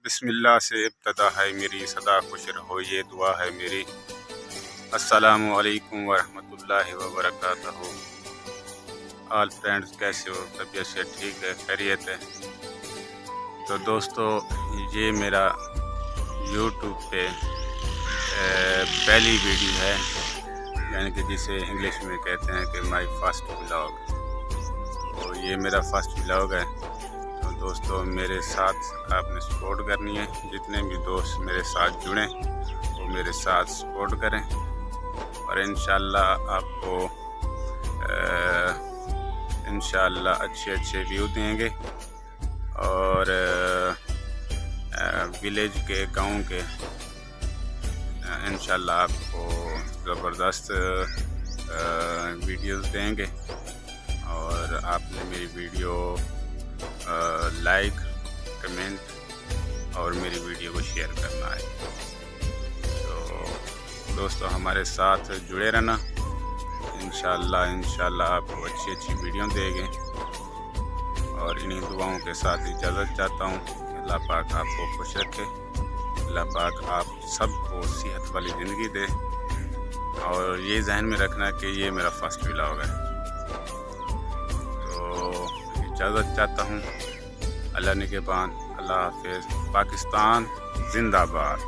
بسم اللہ سے ابتدا ہے میری، صدا خوش رہو یہ دعا ہے میری۔ السلام علیکم ورحمۃ اللہ وبرکاتہ۔ آل فرینڈز کیسے ہو؟ طبیعت سے ٹھیک ہے؟ خیریت ہے؟ تو دوستو، یہ میرا یوٹیوب پہ پہلی ویڈیو ہے، یعنی کہ جسے انگلش میں کہتے ہیں کہ مائی فرسٹ ولاگ۔ تو یہ میرا فرسٹ ولاگ ہے۔ تو دوستو، میرے ساتھ آپ نے سپورٹ کرنی ہے۔ جتنے بھی دوست میرے ساتھ جڑیں وہ میرے ساتھ سپورٹ کریں، اور انشاءاللہ آپ کو انشاءاللہ اچھے ویو دیں گے، اور ولیج کے، گاؤں کے انشاءاللہ آپ کو زبردست ویڈیوز دیں گے۔ اور آپ نے میری ویڈیو لائک، کمنٹ اور میری ویڈیو کو شیئر کرنا ہے۔ تو دوستو، ہمارے ساتھ جڑے رہنا، انشاءاللہ آپ کو اچھی ویڈیو دیں گے۔ اور انہی دعاؤں کے ساتھ اجازت چاہتا ہوں کہ اللہ پاک آپ کو خوش رکھے، اللہ پاک آپ سب کو صحت والی زندگی دے۔ اور یہ ذہن میں رکھنا کہ یہ میرا فرسٹ ولاگ ہے۔ تو اجازت چاہتا ہوں، اللہ نگہبان، اللہ حافظ، پاکستان زندہ باد۔